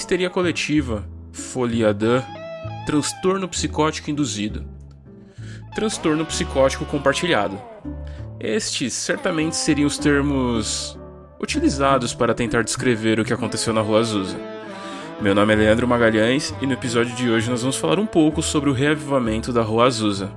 Histeria coletiva, folia d'un, transtorno psicótico induzido, transtorno psicótico compartilhado. Estes certamente seriam os termos utilizados para tentar descrever o que aconteceu na Rua Azusa. Meu nome é Leandro Magalhães e no episódio de hoje nós vamos falar um pouco sobre o reavivamento da Rua Azusa.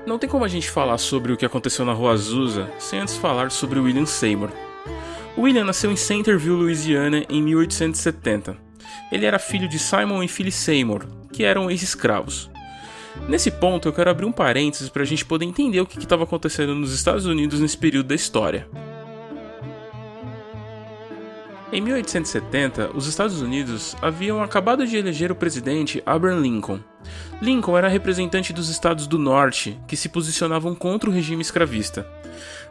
Não tem como a gente falar sobre o que aconteceu na Rua Azusa sem antes falar sobre William Seymour. William nasceu em Centerville, Louisiana, em 1870. Ele era filho de Simon e Phyllis Seymour, que eram ex-escravos. Nesse ponto, eu quero abrir um parênteses para a gente poder entender o que estava acontecendo nos Estados Unidos nesse período da história. Em 1870, os Estados Unidos haviam acabado de eleger o presidente Abraham Lincoln. Lincoln era representante dos estados do norte, que se posicionavam contra o regime escravista.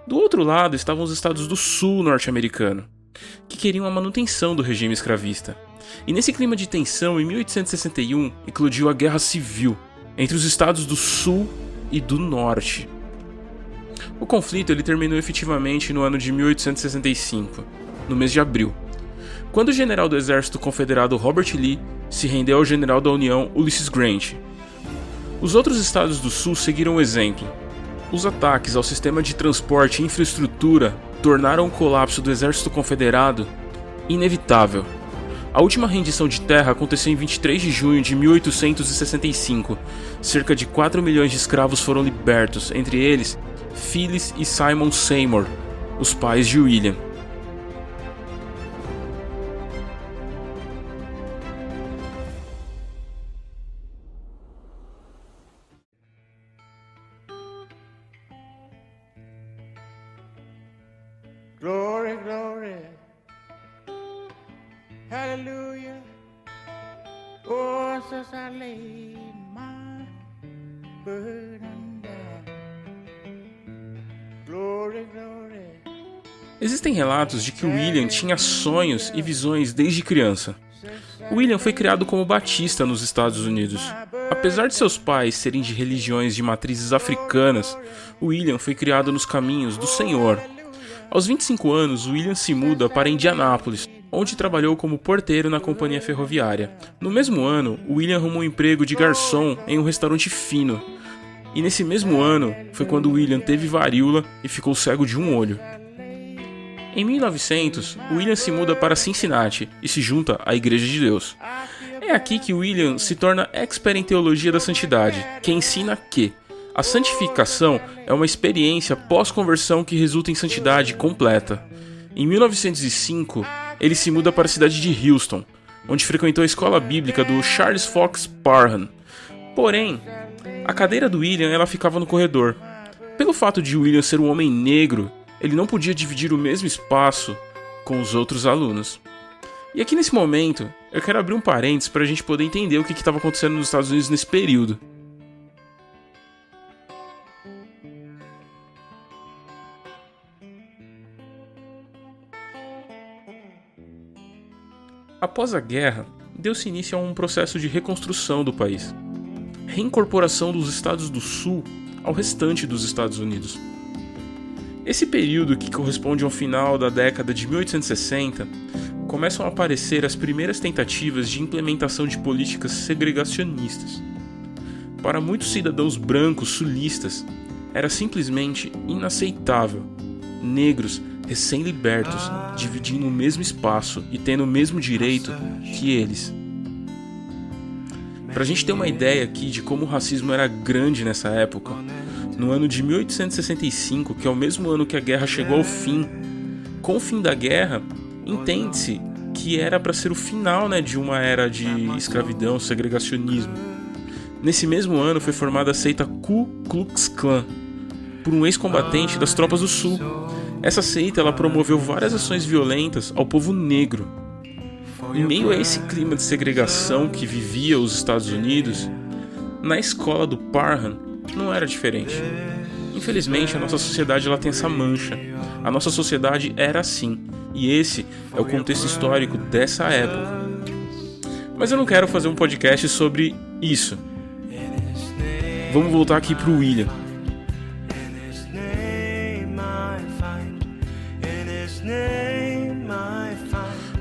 Do outro lado estavam os estados do sul norte-americano, que queriam a manutenção do regime escravista. E nesse clima de tensão, em 1861, eclodiu a Guerra Civil entre os estados do sul e do norte. O conflito terminou efetivamente no ano de 1865, no mês de abril, quando o general do exército confederado Robert Lee se rendeu ao general da União Ulysses Grant. Os outros estados do sul seguiram o exemplo. Os ataques ao sistema de transporte e infraestrutura tornaram o colapso do exército confederado inevitável. A última rendição de terra aconteceu em 23 de junho de 1865. Cerca de 4 milhões de escravos foram libertos, entre eles Phyllis e Simon Seymour, os pais de William. Glory, glory, hallelujah. Oh, since I laid my burden down. Glory, glory. Existem relatos de que William tinha sonhos e visões desde criança. William foi criado como batista nos Estados Unidos. Apesar de seus pais serem de religiões de matrizes africanas, William foi criado nos caminhos do Senhor. Aos 25 anos, William se muda para Indianápolis, onde trabalhou como porteiro na companhia ferroviária. No mesmo ano, William arrumou um emprego de garçom em um restaurante fino. E nesse mesmo ano, foi quando William teve varíola e ficou cego de um olho. Em 1900, William se muda para Cincinnati e se junta à Igreja de Deus. É aqui que William se torna expert em teologia da santidade, que ensina que a santificação é uma experiência pós-conversão que resulta em santidade completa. Em 1905, ele se muda para a cidade de Houston, onde frequentou a escola bíblica do Charles Fox Parham. Porém, a cadeira do William ela ficava no corredor. Pelo fato de William ser um homem negro, ele não podia dividir o mesmo espaço com os outros alunos. E aqui nesse momento, eu quero abrir um parênteses para a gente poder entender o que estava acontecendo nos Estados Unidos nesse período. Após a guerra, deu-se início a um processo de reconstrução do país. Reincorporação dos estados do sul ao restante dos Estados Unidos. Esse período, que corresponde ao final da década de 1860, começam a aparecer as primeiras tentativas de implementação de políticas segregacionistas. Para muitos cidadãos brancos sulistas, era simplesmente inaceitável negros recém-libertos dividindo o mesmo espaço e tendo o mesmo direito que eles. Pra gente ter uma ideia aqui de como o racismo era grande nessa época, no ano de 1865, que é o mesmo ano que a guerra chegou ao fim, com o fim da guerra, entende-se que era para ser o final, de uma era de escravidão, segregacionismo. Nesse mesmo ano foi formada a seita Ku Klux Klan, por um ex-combatente das tropas do Sul. Essa seita ela promoveu várias ações violentas ao povo negro. Em meio a esse clima de segregação que vivia os Estados Unidos, na escola do Parham não era diferente. Infelizmente, a nossa sociedade ela tem essa mancha. A nossa sociedade era assim, E esse é o contexto histórico dessa época. Mas eu não quero fazer um podcast sobre isso. Vamos voltar aqui pro William.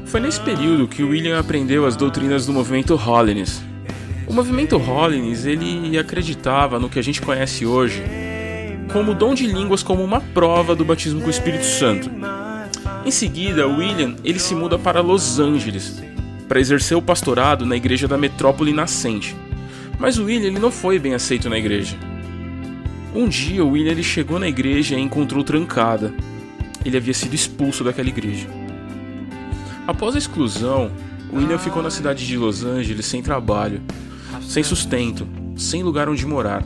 Foi nesse período que William aprendeu as doutrinas do movimento Holiness. O movimento Holiness, ele acreditava no que a gente conhece hoje como o dom de línguas como uma prova do batismo com o Espírito Santo. Em seguida, William ele se muda para Los Angeles para exercer o pastorado na igreja da metrópole nascente. Mas o William ele não foi bem aceito na igreja. Um dia, o William ele chegou na igreja e a encontrou trancada. Ele havia sido expulso daquela igreja. Após a exclusão, William ficou na cidade de Los Angeles sem trabalho, sem sustento, sem lugar onde morar.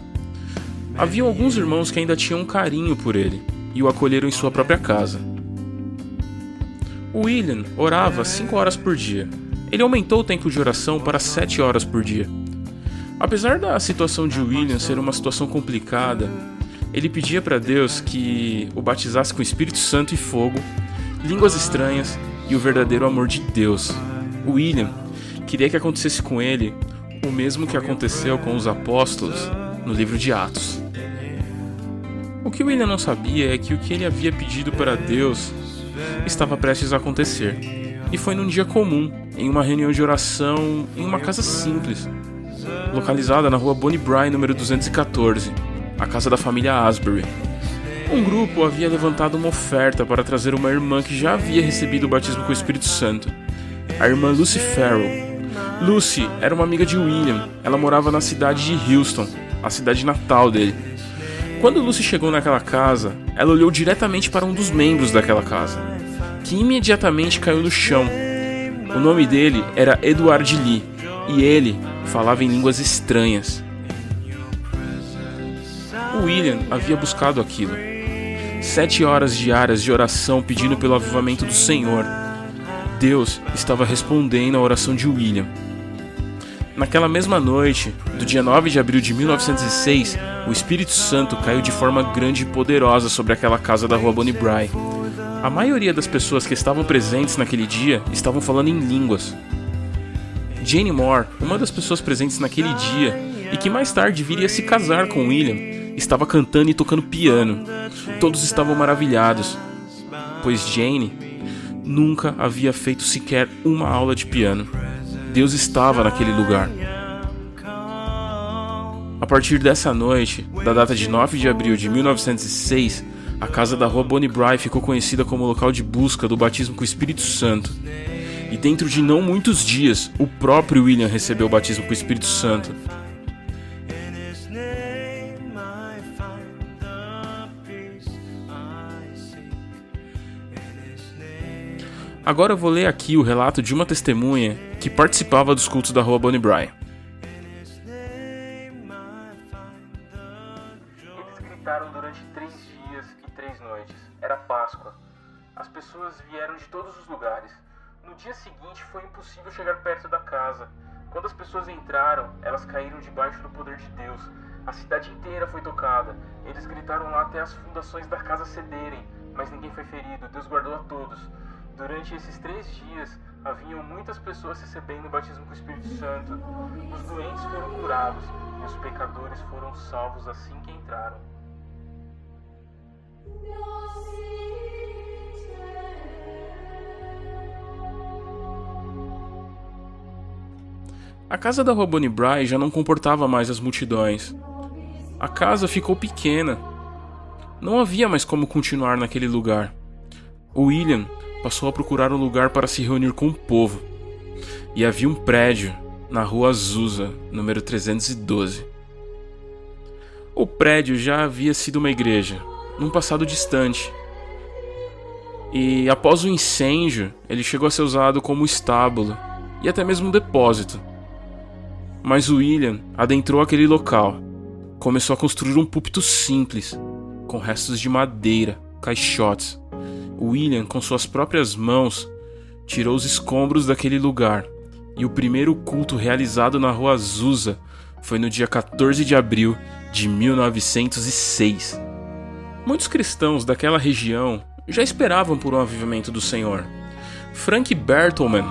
Havia alguns irmãos que ainda tinham um carinho por ele e o acolheram em sua própria casa. O William orava 5 horas por dia. Ele aumentou o tempo de oração para 7 horas por dia. Apesar da situação de William ser uma situação complicada, ele pedia para Deus que o batizasse com Espírito Santo e fogo, línguas estranhas e o verdadeiro amor de Deus. O William queria que acontecesse com ele o mesmo que aconteceu com os apóstolos no livro de Atos. O que William não sabia é que o que ele havia pedido para Deus estava prestes a acontecer. E foi num dia comum, em uma reunião de oração em uma casa simples, localizada na rua Bonnie Brae, número 214, a casa da família Asbury. Um grupo havia levantado uma oferta para trazer uma irmã que já havia recebido o batismo com o Espírito Santo, a irmã Lucy Farrell. Lucy era uma amiga de William, ela morava na cidade de Houston, a cidade natal dele. Quando Lucy chegou naquela casa, ela olhou diretamente para um dos membros daquela casa, que imediatamente caiu no chão. O nome dele era Edward Lee, e ele falava em línguas estranhas. O William havia buscado aquilo. 7 horas diárias de oração pedindo pelo avivamento do Senhor. Deus estava respondendo à oração de William. Naquela mesma noite, do dia 9 de abril de 1906, o Espírito Santo caiu de forma grande e poderosa sobre aquela casa da rua Bonnie Brae. A maioria das pessoas que estavam presentes naquele dia estavam falando em línguas. Jane Moore, uma das pessoas presentes naquele dia e que mais tarde viria a se casar com William, estava cantando e tocando piano. Todos estavam maravilhados, pois Jane nunca havia feito sequer uma aula de piano. Deus estava naquele lugar. A partir dessa noite, da data de 9 de abril de 1906, a casa da rua Bonnie Brae ficou conhecida como local de busca do batismo com o Espírito Santo. E dentro de não muitos dias, o próprio William recebeu o batismo com o Espírito Santo. Agora eu vou ler aqui o relato de uma testemunha que participava dos cultos da rua Bonnie Brae. Eles gritaram durante 3 dias e 3 noites. Era Páscoa. As pessoas vieram de todos os lugares. No dia seguinte foi impossível chegar perto da casa. Quando as pessoas entraram, elas caíram debaixo do poder de Deus. A cidade inteira foi tocada. Eles gritaram lá até as fundações da casa cederem, mas ninguém foi ferido. Deus guardou a todos. Durante esses 3 dias, haviam muitas pessoas recebendo o batismo com o Espírito Santo. Os doentes foram curados e os pecadores foram salvos assim que entraram. A casa da rua Bonnie Brae já não comportava mais as multidões. A casa ficou pequena. Não havia mais como continuar naquele lugar. O William passou a procurar um lugar para se reunir com o povo. E havia um prédio na rua Azusa, número 312. O prédio já havia sido uma igreja, num passado distante. E após o incêndio, ele chegou a ser usado como estábulo e até mesmo um depósito. Mas o William adentrou aquele local. Começou a construir um púlpito simples, com restos de madeira, caixotes. O William, com suas próprias mãos, tirou os escombros daquele lugar. E o primeiro culto realizado na rua Azusa foi no dia 14 de abril de 1906. Muitos cristãos daquela região já esperavam por um avivamento do Senhor. Frank Bertelsmann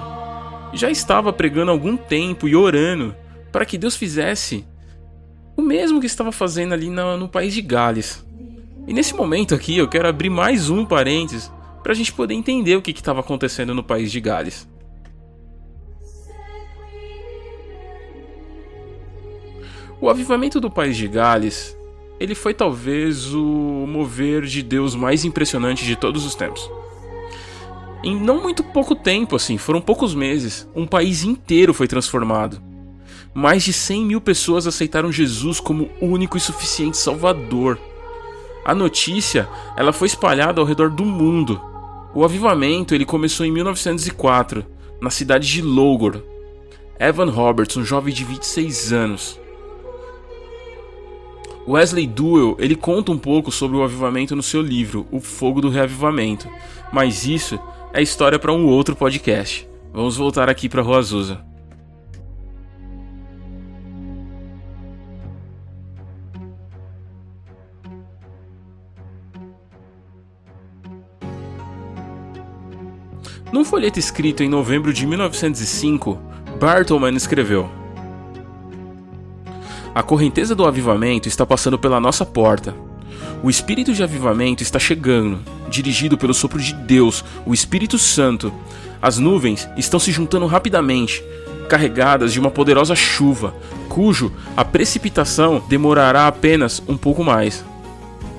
já estava pregando há algum tempo e orando para que Deus fizesse o mesmo que estava fazendo ali no país de Gales. E nesse momento aqui eu quero abrir mais um parênteses para a gente poder entender o que estava acontecendo no país de Gales. O avivamento do país de Gales, ele foi talvez o mover de Deus mais impressionante de todos os tempos. Em não muito pouco tempo, foram poucos meses, um país inteiro foi transformado. Mais de 100 mil pessoas aceitaram Jesus como único e suficiente Salvador. A notícia, ela foi espalhada ao redor do mundo. O avivamento, ele começou em 1904, na cidade de Loughor. Evan Roberts, um jovem de 26 anos. Wesley Duell, ele conta um pouco sobre o avivamento no seu livro, O Fogo do Reavivamento, mas isso é história para um outro podcast. Vamos voltar aqui para Rua Azusa. Num folheto escrito em novembro de 1905, Bertelsmann escreveu: "A correnteza do avivamento está passando pela nossa porta. O espírito de avivamento está chegando, dirigido pelo sopro de Deus, o Espírito Santo. As nuvens estão se juntando rapidamente, carregadas de uma poderosa chuva, cujo a precipitação demorará apenas um pouco mais.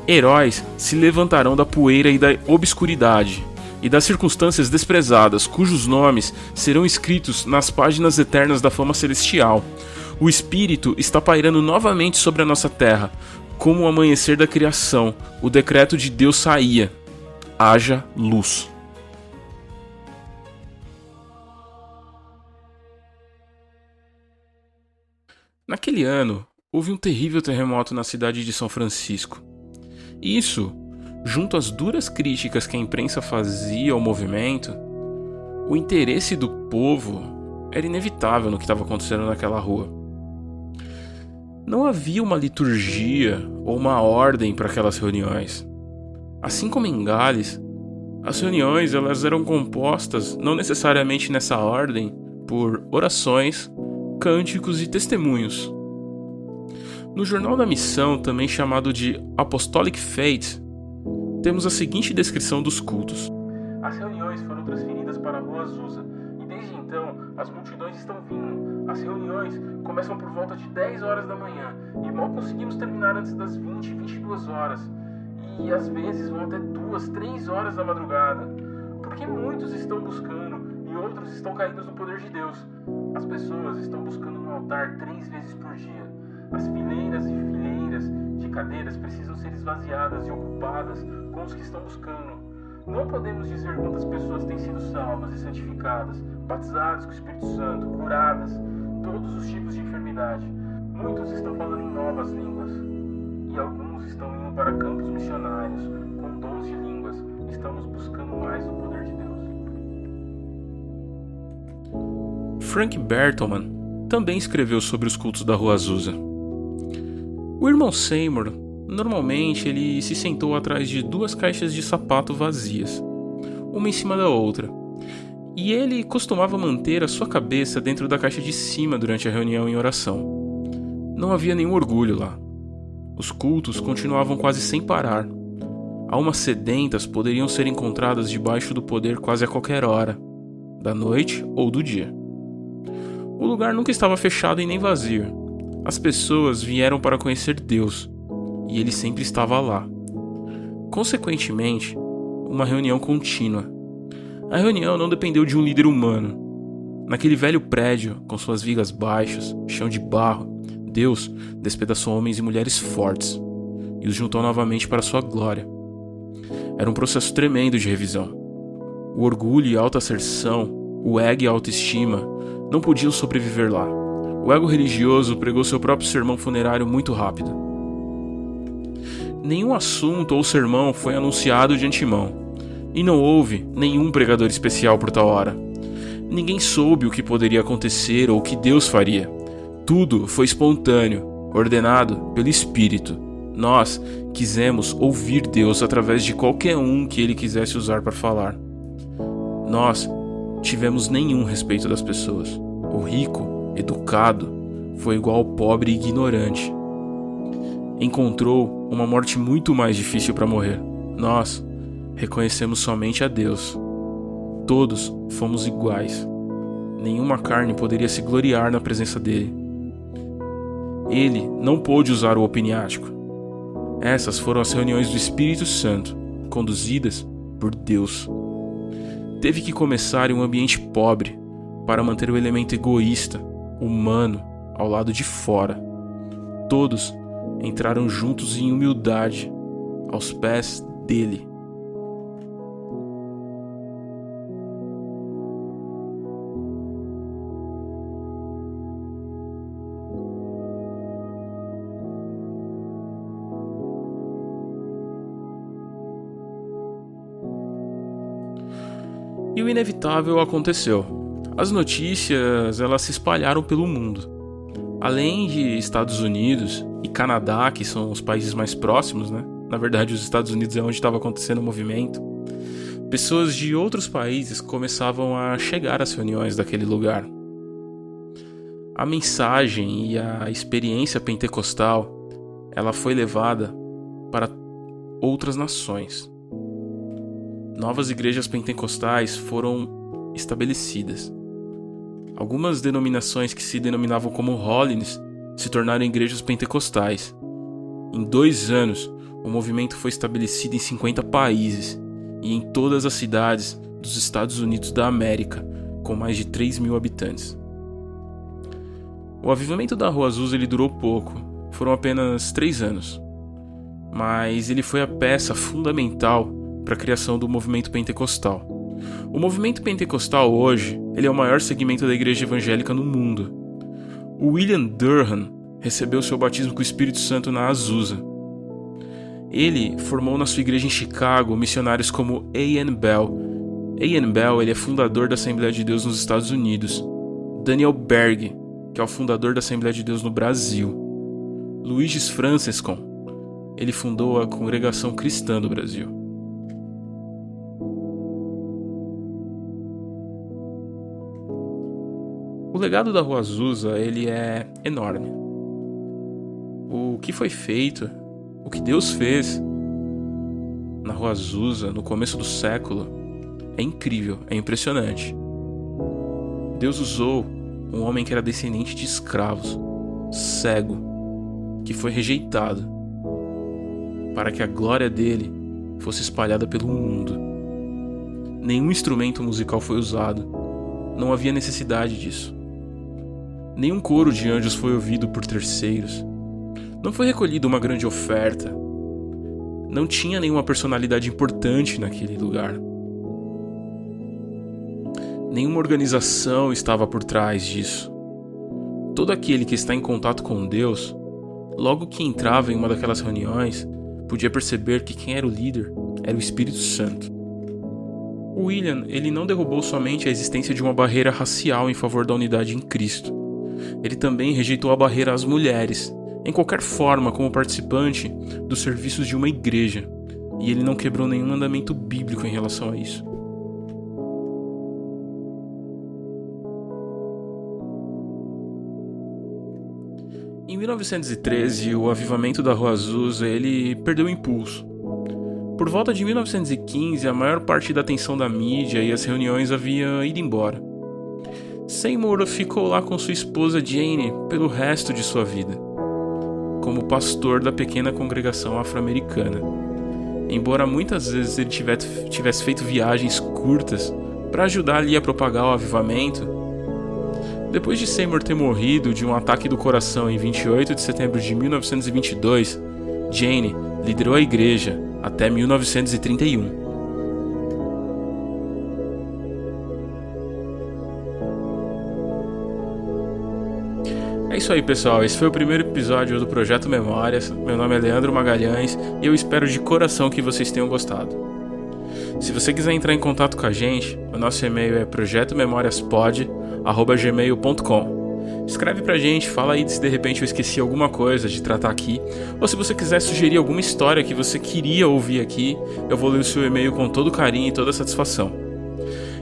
Heróis se levantarão da poeira e da obscuridade, e das circunstâncias desprezadas, cujos nomes serão escritos nas páginas eternas da fama celestial. O Espírito está pairando novamente sobre a nossa terra, como o amanhecer da criação. O decreto de Deus saía: haja luz." Naquele ano, houve um terrível terremoto na cidade de São Francisco. Isso, junto às duras críticas que a imprensa fazia ao movimento, o interesse do povo era inevitável no que estava acontecendo naquela rua. Não havia uma liturgia ou uma ordem para aquelas reuniões. Assim como em Gales, as reuniões elas eram compostas, não necessariamente nessa ordem, por orações, cânticos e testemunhos. No Jornal da Missão, também chamado de Apostolic Faith, temos a seguinte descrição dos cultos: "As reuniões foram transferidas para a Rua Azusa, e desde então as multidões estão vindo. As reuniões começam por volta de 10 horas da manhã, e mal conseguimos terminar antes das 20, 22 horas. E às vezes vão até 2, 3 horas da madrugada. Porque muitos estão buscando, e outros estão caídos no poder de Deus. As pessoas estão buscando no altar 3 vezes por dia. As fileiras e fileiras de cadeiras precisam ser esvaziadas e ocupadas com os que estão buscando. Não podemos dizer quantas pessoas têm sido salvas e santificadas, batizadas com o Espírito Santo, curadas, todos os tipos de enfermidade. Muitos estão falando em novas línguas, e alguns estão indo para campos missionários, com dons de línguas. Estamos buscando mais o poder de Deus." Frank Bertelsmann também escreveu sobre os cultos da Rua Azusa. O irmão Seymour, normalmente, ele se sentou atrás de 2 caixas de sapato vazias, uma em cima da outra, e ele costumava manter a sua cabeça dentro da caixa de cima durante a reunião em oração. Não havia nenhum orgulho lá. Os cultos continuavam quase sem parar. Almas sedentas poderiam ser encontradas debaixo do poder quase a qualquer hora, da noite ou do dia. O lugar nunca estava fechado e nem vazio. As pessoas vieram para conhecer Deus, e ele sempre estava lá. Consequentemente, uma reunião contínua. A reunião não dependeu de um líder humano. Naquele velho prédio, com suas vigas baixas, chão de barro, Deus despedaçou homens e mulheres fortes e os juntou novamente para sua glória. Era um processo tremendo de revisão. O orgulho e a autoasserção, o ego e a autoestima não podiam sobreviver lá. O ego religioso pregou seu próprio sermão funerário muito rápido. Nenhum assunto ou sermão foi anunciado de antemão, e não houve nenhum pregador especial por tal hora. Ninguém soube o que poderia acontecer ou o que Deus faria. Tudo foi espontâneo, ordenado pelo Espírito. Nós quisemos ouvir Deus através de qualquer um que Ele quisesse usar para falar. Nós tivemos nenhum respeito das pessoas. O rico, educado, foi igual ao pobre e ignorante. Encontrou uma morte muito mais difícil para morrer. Nós reconhecemos somente a Deus. Todos fomos iguais. Nenhuma carne poderia se gloriar na presença dele. Ele não pôde usar o opiniático. Essas foram as reuniões do Espírito Santo, conduzidas por Deus. Teve que começar em um ambiente pobre para manter o elemento egoísta, humano, ao lado de fora. Todos entraram juntos em humildade, aos pés dele. E o inevitável aconteceu. As notícias, elas se espalharam pelo mundo. Além de Estados Unidos e Canadá, que são os países mais próximos, né? Na verdade, os Estados Unidos é onde estava acontecendo o movimento. Pessoas de outros países começavam a chegar às reuniões daquele lugar. A mensagem e a experiência pentecostal, ela foi levada para outras nações. Novas igrejas pentecostais foram estabelecidas. Algumas denominações que se denominavam como Holiness se tornaram igrejas pentecostais. Em 2 anos, o movimento foi estabelecido em 50 países e em todas as cidades dos Estados Unidos da América, com mais de 3.000 habitantes. O avivamento da Rua Azusa ele durou pouco, foram apenas 3 anos, mas ele foi a peça fundamental para a criação do movimento pentecostal. O movimento pentecostal hoje ele é o maior segmento da igreja evangélica no mundo. O William Durham recebeu seu batismo com o Espírito Santo na Azusa. Ele formou na sua igreja em Chicago missionários como A.N. Bell. A.N. Bell ele é fundador da Assembleia de Deus nos Estados Unidos. Daniel Berg, que é o fundador da Assembleia de Deus no Brasil. Luiz Franciscon, ele fundou a Congregação Cristã do Brasil. O legado da Rua Azusa, ele é enorme. O que foi feito, o que Deus fez na Rua Azusa no começo do século é incrível, é impressionante. Deus usou um homem que era descendente de escravos, cego, que foi rejeitado, para que a glória dele fosse espalhada pelo mundo. Nenhum instrumento musical foi usado, não havia necessidade disso. Nenhum coro de anjos foi ouvido por terceiros. Não foi recolhida uma grande oferta. Não tinha nenhuma personalidade importante naquele lugar. Nenhuma organização estava por trás disso. Todo aquele que está em contato com Deus, logo que entrava em uma daquelas reuniões, podia perceber que quem era o líder era o Espírito Santo. O William, ele não derrubou somente a existência de uma barreira racial em favor da unidade em Cristo. Ele também rejeitou a barreira às mulheres, em qualquer forma como participante dos serviços de uma igreja, e ele não quebrou nenhum mandamento bíblico em relação a isso. Em 1913, o avivamento da Rua Azusa ele perdeu o impulso. Por volta de 1915, a maior parte da atenção da mídia e as reuniões havia ido embora. Seymour ficou lá com sua esposa Jane pelo resto de sua vida, como pastor da pequena congregação afro-americana. Embora muitas vezes ele tivesse feito viagens curtas para ajudar ali a propagar o avivamento, depois de Seymour ter morrido de um ataque do coração em 28 de setembro de 1922, Jane liderou a igreja até 1931. É isso aí, pessoal, esse foi o primeiro episódio do Projeto Memórias. Meu nome é Leandro Magalhães e eu espero de coração que vocês tenham gostado. Se você quiser entrar em contato com a gente, o nosso e-mail é projetomemoriaspod@gmail.com. Escreve pra gente, fala aí se de repente eu esqueci alguma coisa de tratar aqui, ou se você quiser sugerir alguma história que você queria ouvir aqui, eu vou ler o seu e-mail com todo carinho e toda satisfação.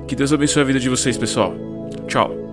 Que Deus abençoe a vida de vocês, pessoal. Tchau.